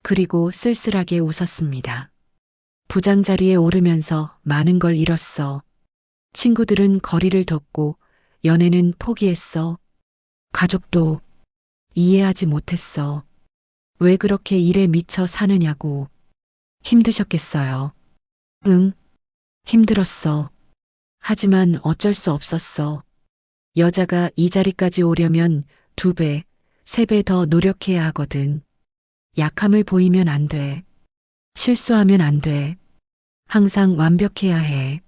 그리고 쓸쓸하게 웃었습니다. 부장 자리에 오르면서 많은 걸 잃었어. 친구들은 거리를 뒀고 연애는 포기했어. 가족도 이해하지 못했어. 왜 그렇게 일에 미쳐 사느냐고. 힘드셨겠어요. 응, 힘들었어. 하지만 어쩔 수 없었어. 여자가 이 자리까지 오려면 2배, 3배 더 노력해야 하거든. 약함을 보이면 안 돼. 실수하면 안 돼. 항상 완벽해야 해.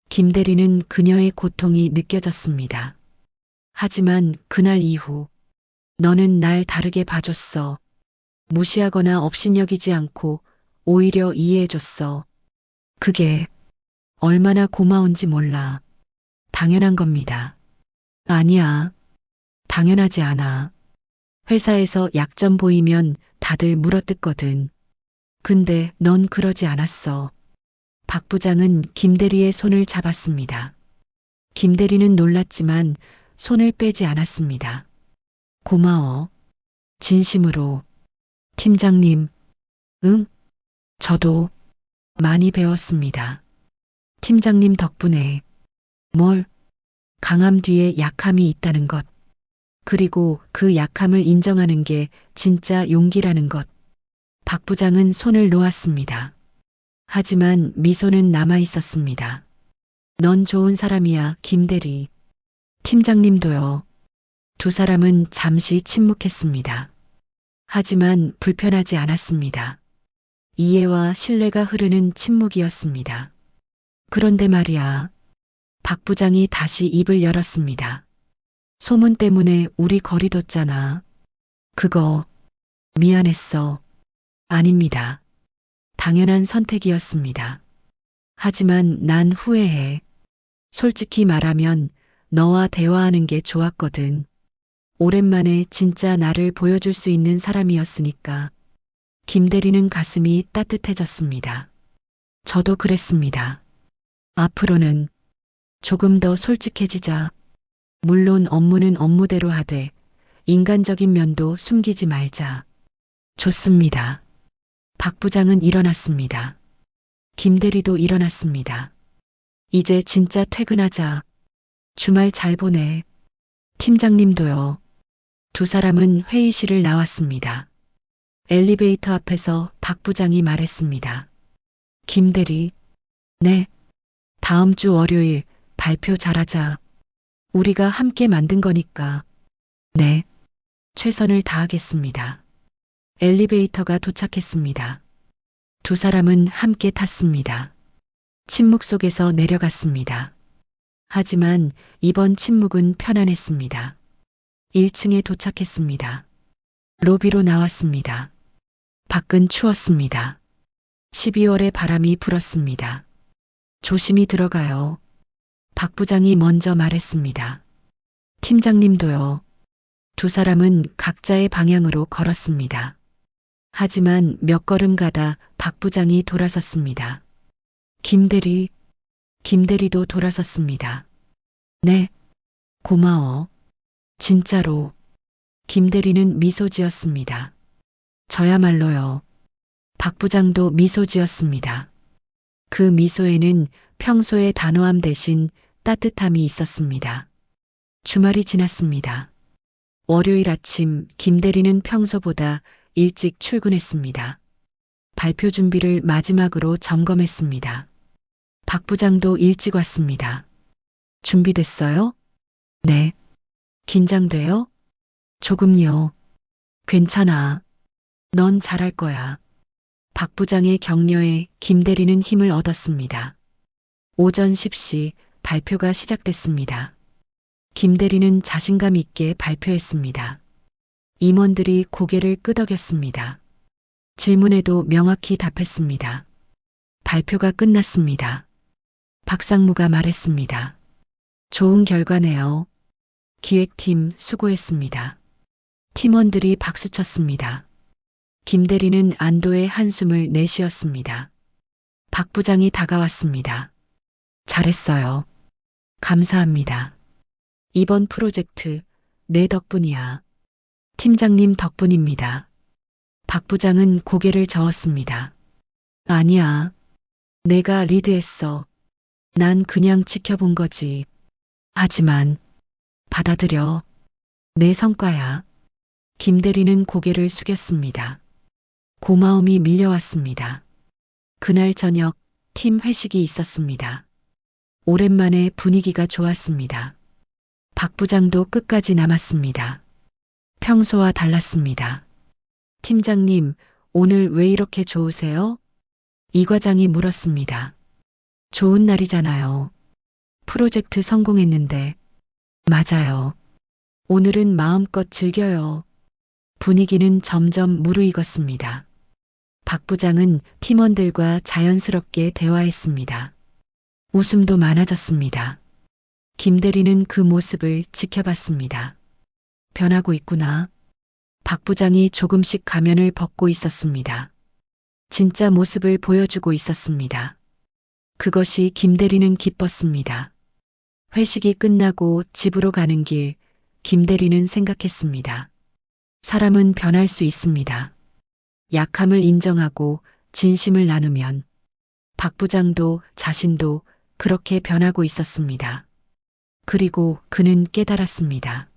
김대리는 그녀의 고통이 느껴졌습니다. 하지만 그날 이후 너는 날 다르게 봐줬어. 무시하거나 업신여기지 않고 오히려 이해해줬어. 그게 얼마나 고마운지 몰라. 당연한 겁니다. 아니야. 당연하지 않아. 회사에서 약점 보이면 다들 물어뜯거든. 근데 넌 그러지 않았어. 박 부장은 김대리의 손을 잡았습니다. 김대리는 놀랐지만 손을 빼지 않았습니다. 고마워. 진심으로. 팀장님. 응? 저도 많이 배웠습니다. 팀장님 덕분에. 뭘? 강함 뒤에 약함이 있다는 것. 그리고 그 약함을 인정하는 게 진짜 용기라는 것. 박 부장은 손을 놓았습니다. 하지만 미소는 남아 있었습니다. 넌 좋은 사람이야, 김대리. 팀장님도요. 두 사람은 잠시 침묵했습니다. 하지만 불편하지 않았습니다. 이해와 신뢰가 흐르는 침묵이었습니다. 그런데 말이야. 박 부장이 다시 입을 열었습니다. 소문 때문에 우리 거리뒀잖아. 그거 미안했어. 아닙니다. 당연한 선택이었습니다. 하지만 난 후회해. 솔직히 말하면 너와 대화하는 게 좋았거든. 오랜만에 진짜 나를 보여줄 수 있는 사람이었으니까. 김대리는 가슴이 따뜻해졌습니다. 저도 그랬습니다. 앞으로는 조금 더 솔직해지자. 물론 업무는 업무대로 하되 인간적인 면도 숨기지 말자. 좋습니다. 박 부장은 일어났습니다. 김대리도 일어났습니다. 이제 진짜 퇴근하자. 주말 잘 보내. 팀장님도요. 두 사람은 회의실을 나왔습니다. 엘리베이터 앞에서 박 부장이 말했습니다. 김대리. 네. 다음 주 월요일 발표 잘하자. 우리가 함께 만든 거니까. 네. 최선을 다하겠습니다. 엘리베이터가 도착했습니다. 두 사람은 함께 탔습니다. 침묵 속에서 내려갔습니다. 하지만 이번 침묵은 편안했습니다. 1층에 도착했습니다. 로비로 나왔습니다. 밖은 추웠습니다. 12월의 바람이 불었습니다. 조심히 들어가요. 박 부장이 먼저 말했습니다. 팀장님도요. 두 사람은 각자의 방향으로 걸었습니다. 하지만 몇 걸음 가다 박 부장이 돌아섰습니다. 김대리. 김대리도 돌아섰습니다. 네. 고마워. 진짜로. 김대리는 미소 지었습니다. 저야말로요. 박 부장도 미소 지었습니다. 그 미소에는 평소의 단호함 대신 따뜻함이 있었습니다. 주말이 지났습니다. 월요일 아침 김대리는 평소보다 일찍 출근했습니다. 발표 준비를 마지막으로 점검했습니다. 박 부장도 일찍 왔습니다. 준비됐어요? 네. 긴장돼요? 조금요. 괜찮아. 넌 잘할 거야. 박 부장의 격려에 김대리는 힘을 얻었습니다. 오전 10시 발표가 시작됐습니다. 김대리는 자신감 있게 발표했습니다. 임원들이 고개를 끄덕였습니다. 질문에도 명확히 답했습니다. 발표가 끝났습니다. 박상무가 말했습니다. 좋은 결과네요. 기획팀 수고했습니다. 팀원들이 박수쳤습니다. 김대리는 안도의 한숨을 내쉬었습니다. 박 부장이 다가왔습니다. 잘했어요. 감사합니다. 이번 프로젝트 내 덕분이야. 팀장님 덕분입니다. 박 부장은 고개를 저었습니다. 아니야. 내가 리드했어. 난 그냥 지켜본 거지. 하지만 받아들여. 내 성과야. 김대리는 고개를 숙였습니다. 고마움이 밀려왔습니다. 그날 저녁 팀 회식이 있었습니다. 오랜만에 분위기가 좋았습니다. 박 부장도 끝까지 남았습니다. 평소와 달랐습니다. 팀장님, 오늘 왜 이렇게 좋으세요? 이 과장이 물었습니다. 좋은 날이잖아요. 프로젝트 성공했는데. 맞아요. 오늘은 마음껏 즐겨요. 분위기는 점점 무르익었습니다. 박 부장은 팀원들과 자연스럽게 대화했습니다. 웃음도 많아졌습니다. 김대리는 그 모습을 지켜봤습니다. 변하고 있구나. 박 부장이 조금씩 가면을 벗고 있었습니다. 진짜 모습을 보여주고 있었습니다. 그것이 김대리는 기뻤습니다. 회식이 끝나고 집으로 가는 길, 김대리는 생각했습니다. 사람은 변할 수 있습니다. 약함을 인정하고 진심을 나누면 박 부장도 자신도 그렇게 변하고 있었습니다. 그리고 그는 깨달았습니다.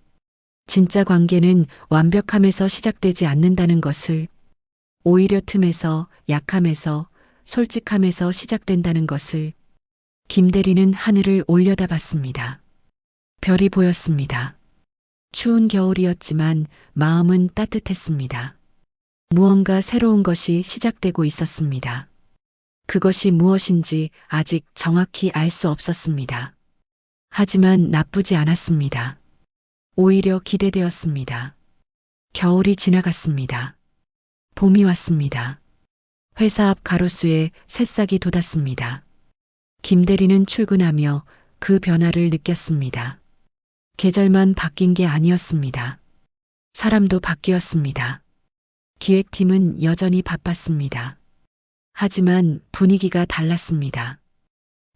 진짜 관계는 완벽함에서 시작되지 않는다는 것을, 오히려 틈에서, 약함에서, 솔직함에서 시작된다는 것을. 김대리는 하늘을 올려다봤습니다. 별이 보였습니다. 추운 겨울이었지만 마음은 따뜻했습니다. 무언가 새로운 것이 시작되고 있었습니다. 그것이 무엇인지 아직 정확히 알 수 없었습니다. 하지만 나쁘지 않았습니다. 오히려 기대되었습니다. 겨울이 지나갔습니다. 봄이 왔습니다. 회사 앞 가로수에 새싹이 돋았습니다. 김대리는 출근하며 그 변화를 느꼈습니다. 계절만 바뀐 게 아니었습니다. 사람도 바뀌었습니다. 기획팀은 여전히 바빴습니다. 하지만 분위기가 달랐습니다.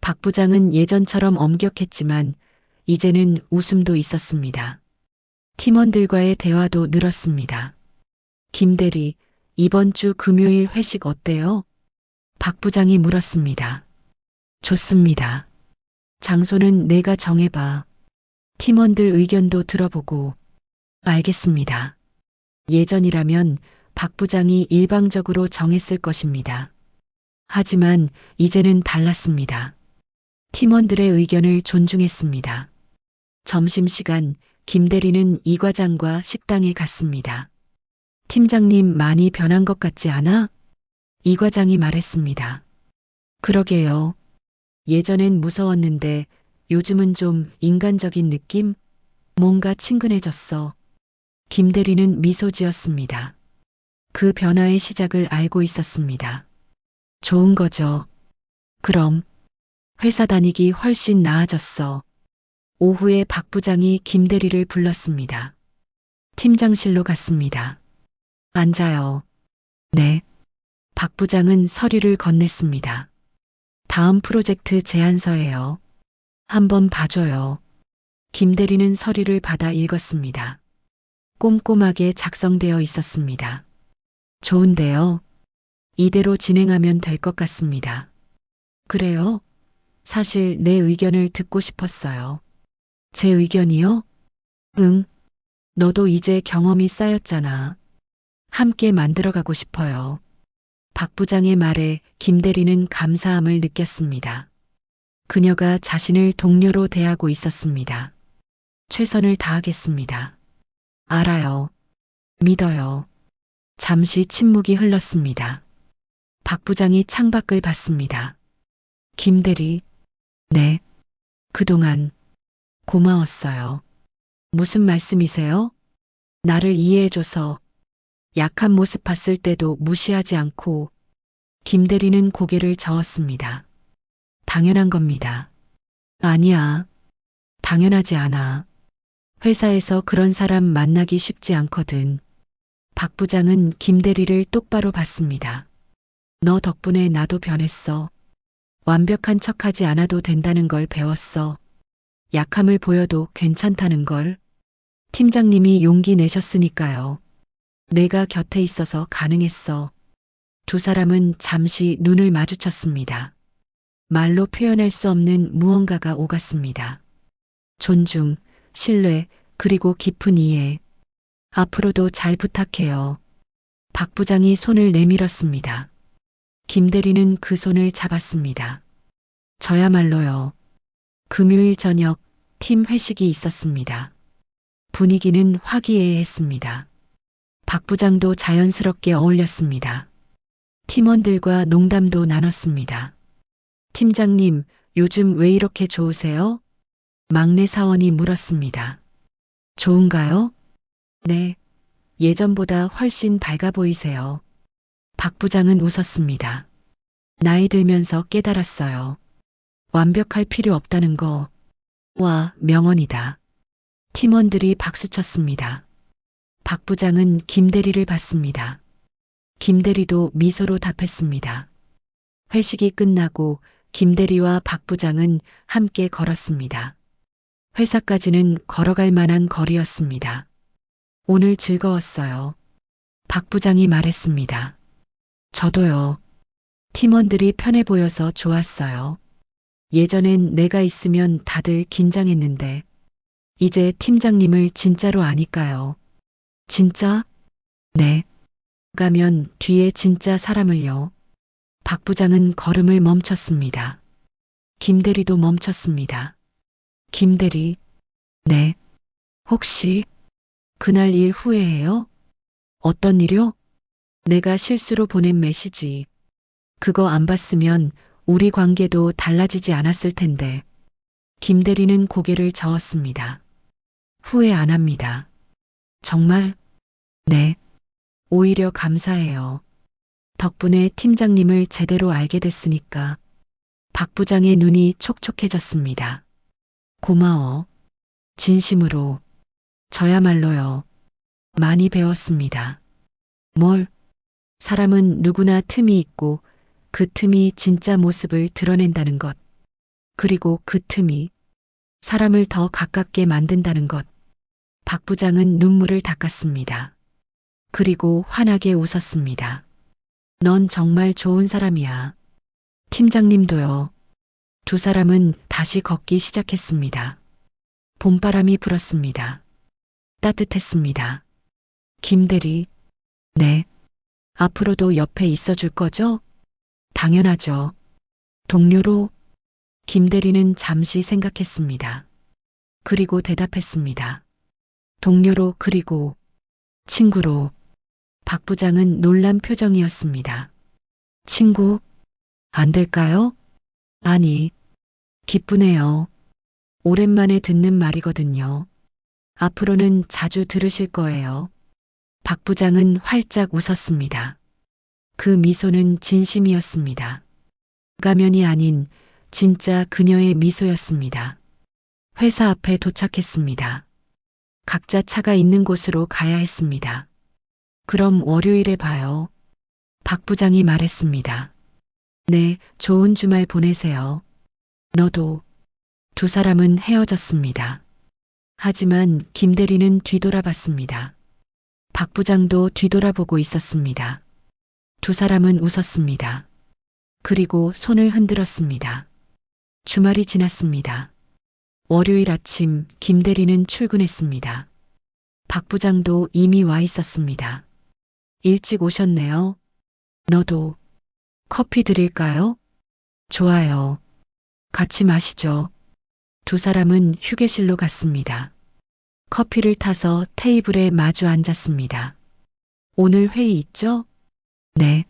박 부장은 예전처럼 엄격했지만 이제는 웃음도 있었습니다. 팀원들과의 대화도 늘었습니다. 김대리, 이번 주 금요일 회식 어때요? 박 부장이 물었습니다. 좋습니다. 장소는 내가 정해봐. 팀원들 의견도 들어보고. 알겠습니다. 예전이라면 박 부장이 일방적으로 정했을 것입니다. 하지만 이제는 달랐습니다. 팀원들의 의견을 존중했습니다. 점심시간 김대리는 이 과장과 식당에 갔습니다. 팀장님 많이 변한 것 같지 않아? 이 과장이 말했습니다. 그러게요. 예전엔 무서웠는데 요즘은 좀 인간적인 느낌? 뭔가 친근해졌어. 김대리는 미소 지었습니다. 그 변화의 시작을 알고 있었습니다. 좋은 거죠. 그럼 회사 다니기 훨씬 나아졌어. 오후에 박 부장이 김대리를 불렀습니다. 팀장실로 갔습니다. 앉아요. 네. 박 부장은 서류를 건넸습니다. 다음 프로젝트 제안서예요. 한번 봐줘요. 김대리는 서류를 받아 읽었습니다. 꼼꼼하게 작성되어 있었습니다. 좋은데요. 이대로 진행하면 될 것 같습니다. 그래요? 사실 내 의견을 듣고 싶었어요. 제 의견이요? 응. 너도 이제 경험이 쌓였잖아. 함께 만들어가고 싶어요. 박 부장의 말에 김대리는 감사함을 느꼈습니다. 그녀가 자신을 동료로 대하고 있었습니다. 최선을 다하겠습니다. 알아요. 믿어요. 잠시 침묵이 흘렀습니다. 박 부장이 창밖을 봤습니다. 김대리, 네. 그동안 고마웠어요. 무슨 말씀이세요? 나를 이해해줘서. 약한 모습 봤을 때도 무시하지 않고 김 대리는 고개를 저었습니다. 당연한 겁니다. 아니야. 당연하지 않아. 회사에서 그런 사람 만나기 쉽지 않거든. 박 부장은 김 대리를 똑바로 봤습니다. 너 덕분에 나도 변했어. 완벽한 척하지 않아도 된다는 걸 배웠어. 약함을 보여도 괜찮다는 걸. 팀장님이 용기 내셨으니까요. 내가 곁에 있어서 가능했어. 두 사람은 잠시 눈을 마주쳤습니다. 말로 표현할 수 없는 무언가가 오갔습니다. 존중, 신뢰, 그리고 깊은 이해. 앞으로도 잘 부탁해요. 박 부장이 손을 내밀었습니다. 김 대리는 그 손을 잡았습니다. 저야말로요. 금요일 저녁 팀 회식이 있었습니다. 분위기는 화기애애했습니다. 박 부장도 자연스럽게 어울렸습니다. 팀원들과 농담도 나눴습니다. 팀장님, 요즘 왜 이렇게 좋으세요? 막내 사원이 물었습니다. 좋은가요? 네. 예전보다 훨씬 밝아 보이세요. 박 부장은 웃었습니다. 나이 들면서 깨달았어요. 완벽할 필요 없다는 거. 와, 명언이다. 팀원들이 박수쳤습니다. 박 부장은 김 대리를 봤습니다. 김 대리도 미소로 답했습니다. 회식이 끝나고 김 대리와 박 부장은 함께 걸었습니다. 회사까지는 걸어갈 만한 거리였습니다. 오늘 즐거웠어요. 박 부장이 말했습니다. 저도요. 팀원들이 편해 보여서 좋았어요. 예전엔 내가 있으면 다들 긴장했는데, 이제 팀장님을 진짜로 아니까요. 진짜? 네. 가면 뒤에 진짜 사람을요. 박 부장은 걸음을 멈췄습니다. 김 대리도 멈췄습니다. 김 대리. 네. 혹시 그날 일 후회해요? 어떤 일요? 내가 실수로 보낸 메시지. 그거 안 봤으면 우리 관계도 달라지지 않았을 텐데. 김 대리는 고개를 저었습니다. 후회 안 합니다. 정말? 네. 오히려 감사해요. 덕분에 팀장님을 제대로 알게 됐으니까. 박 부장의 눈이 촉촉해졌습니다. 고마워. 진심으로. 저야말로요. 많이 배웠습니다. 뭘? 사람은 누구나 틈이 있고 그 틈이 진짜 모습을 드러낸다는 것. 그리고 그 틈이 사람을 더 가깝게 만든다는 것. 박 부장은 눈물을 닦았습니다. 그리고 환하게 웃었습니다. 넌 정말 좋은 사람이야. 팀장님도요. 두 사람은 다시 걷기 시작했습니다. 봄바람이 불었습니다. 따뜻했습니다. 김 대리. 네. 앞으로도 옆에 있어 줄 거죠? 당연하죠. 동료로. 김 대리는 잠시 생각했습니다. 그리고 대답했습니다. 동료로 그리고 친구로. 박 부장은 놀란 표정이었습니다. 친구? 안 될까요? 아니. 기쁘네요. 오랜만에 듣는 말이거든요. 앞으로는 자주 들으실 거예요. 박 부장은 활짝 웃었습니다. 그 미소는 진심이었습니다. 가면이 아닌 진짜 그녀의 미소였습니다. 회사 앞에 도착했습니다. 각자 차가 있는 곳으로 가야 했습니다. 그럼 월요일에 봐요. 박 부장이 말했습니다. 네, 좋은 주말 보내세요. 너도. 두 사람은 헤어졌습니다. 하지만 김 대리는 뒤돌아봤습니다. 박 부장도 뒤돌아보고 있었습니다. 두 사람은 웃었습니다. 그리고 손을 흔들었습니다. 주말이 지났습니다. 월요일 아침 김 대리는 출근했습니다. 박 부장도 이미 와 있었습니다. 일찍 오셨네요. 너도. 커피 드릴까요? 좋아요. 같이 마시죠. 두 사람은 휴게실로 갔습니다. 커피를 타서 테이블에 마주 앉았습니다. 오늘 회의 있죠? 네.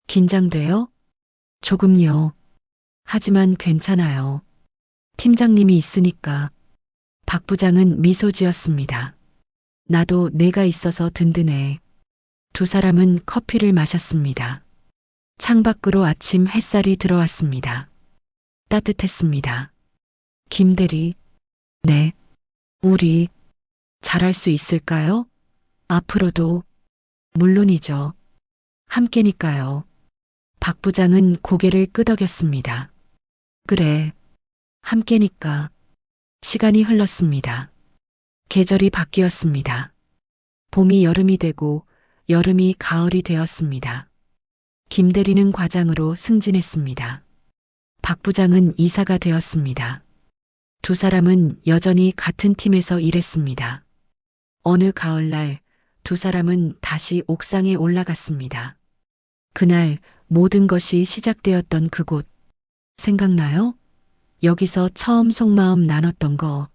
긴장돼요? 조금요. 하지만 괜찮아요. 팀장님이 있으니까. 박 부장은 미소 지었습니다. 나도 내가 있어서 든든해. 두 사람은 커피를 마셨습니다. 창밖으로 아침 햇살이 들어왔습니다. 따뜻했습니다. 김대리, 네, 우리 잘할 수 있을까요? 앞으로도, 물론이죠. 함께니까요. 박 부장은 고개를 끄덕였습니다. 그래, 함께니까. 시간이 흘렀습니다. 계절이 바뀌었습니다. 봄이 여름이 되고 여름이 가을이 되었습니다. 김대리는 과장으로 승진했습니다. 박 부장은 이사가 되었습니다. 두 사람은 여전히 같은 팀에서 일했습니다. 어느 가을날 두 사람은 다시 옥상에 올라갔습니다. 그날 모든 것이 시작되었던 그곳. 생각나요? 여기서 처음 속마음 나눴던 거.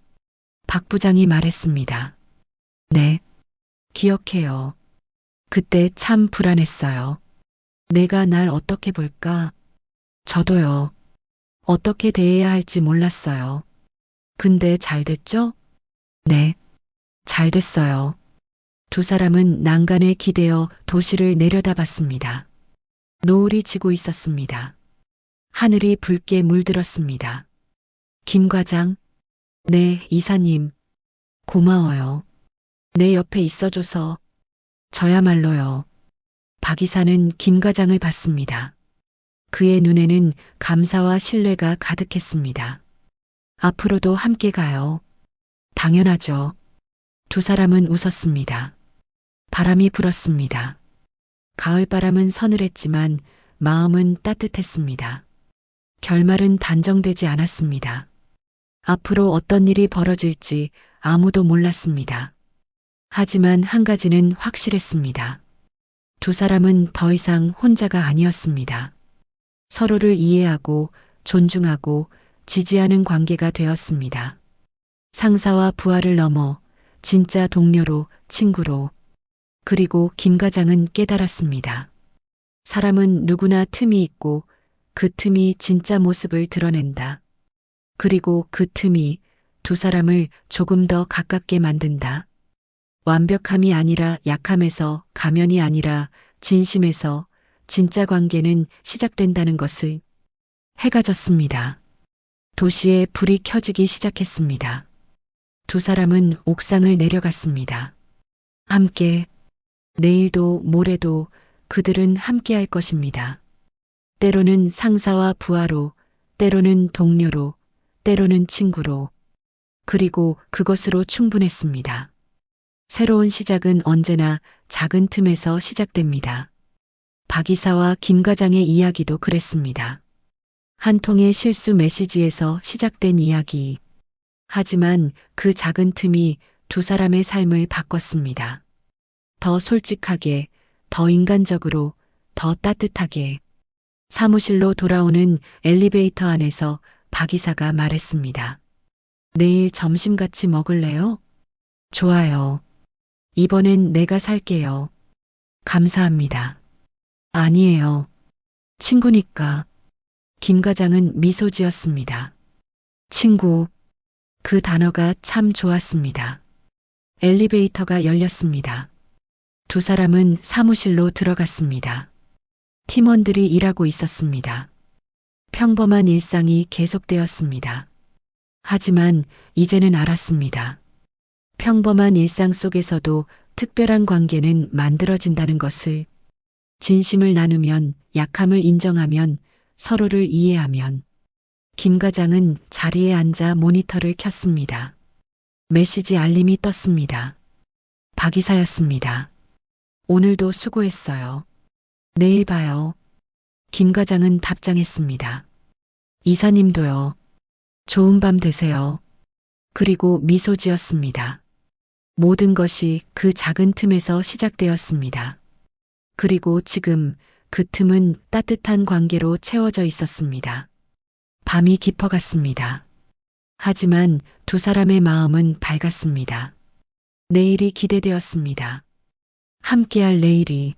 박 부장이 말했습니다. 네, 기억해요. 그때 참 불안했어요. 내가 날 어떻게 볼까? 저도요. 어떻게 대해야 할지 몰랐어요. 근데 잘 됐죠? 네, 잘 됐어요. 두 사람은 난간에 기대어 도시를 내려다봤습니다. 노을이 지고 있었습니다. 하늘이 붉게 물들었습니다. 김 과장, 네, 이사님. 고마워요. 내 옆에 있어줘서. 저야말로요. 박 이사는 김 과장을 봤습니다. 그의 눈에는 감사와 신뢰가 가득했습니다. 앞으로도 함께 가요. 당연하죠. 두 사람은 웃었습니다. 바람이 불었습니다. 가을바람은 서늘했지만 마음은 따뜻했습니다. 결말은 단정되지 않았습니다. 앞으로 어떤 일이 벌어질지 아무도 몰랐습니다. 하지만 한 가지는 확실했습니다. 두 사람은 더 이상 혼자가 아니었습니다. 서로를 이해하고 존중하고 지지하는 관계가 되었습니다. 상사와 부하를 넘어 진짜 동료로, 친구로. 그리고 김 과장은 깨달았습니다. 사람은 누구나 틈이 있고 그 틈이 진짜 모습을 드러낸다. 그리고 그 틈이 두 사람을 조금 더 가깝게 만든다. 완벽함이 아니라 약함에서, 가면이 아니라 진심에서 진짜 관계는 시작된다는 것을. 해가 졌습니다. 도시에 불이 켜지기 시작했습니다. 두 사람은 옥상을 내려갔습니다. 함께, 내일도 모레도 그들은 함께 할 것입니다. 때로는 상사와 부하로, 때로는 동료로, 때로는 친구로. 그리고 그것으로 충분했습니다. 새로운 시작은 언제나 작은 틈에서 시작됩니다. 박 이사와 김 과장의 이야기도 그랬습니다. 한 통의 실수 메시지에서 시작된 이야기. 하지만 그 작은 틈이 두 사람의 삶을 바꿨습니다. 더 솔직하게, 더 인간적으로, 더 따뜻하게. 사무실로 돌아오는 엘리베이터 안에서 박 이사가 말했습니다. 내일 점심 같이 먹을래요? 좋아요. 이번엔 내가 살게요. 감사합니다. 아니에요. 친구니까. 김 과장은 미소 지었습니다. 친구. 그 단어가 참 좋았습니다. 엘리베이터가 열렸습니다. 두 사람은 사무실로 들어갔습니다. 팀원들이 일하고 있었습니다. 평범한 일상이 계속되었습니다. 하지만 이제는 알았습니다. 평범한 일상 속에서도 특별한 관계는 만들어진다는 것을. 진심을 나누면, 약함을 인정하면, 서로를 이해하면. 김 과장은 자리에 앉아 모니터를 켰습니다. 메시지 알림이 떴습니다. 박 이사였습니다. 오늘도 수고했어요. 내일 봐요. 김 과장은 답장했습니다. 이사님도요. 좋은 밤 되세요. 그리고 미소 지었습니다. 모든 것이 그 작은 틈에서 시작되었습니다. 그리고 지금 그 틈은 따뜻한 관계로 채워져 있었습니다. 밤이 깊어갔습니다. 하지만 두 사람의 마음은 밝았습니다. 내일이 기대되었습니다. 함께할 내일이.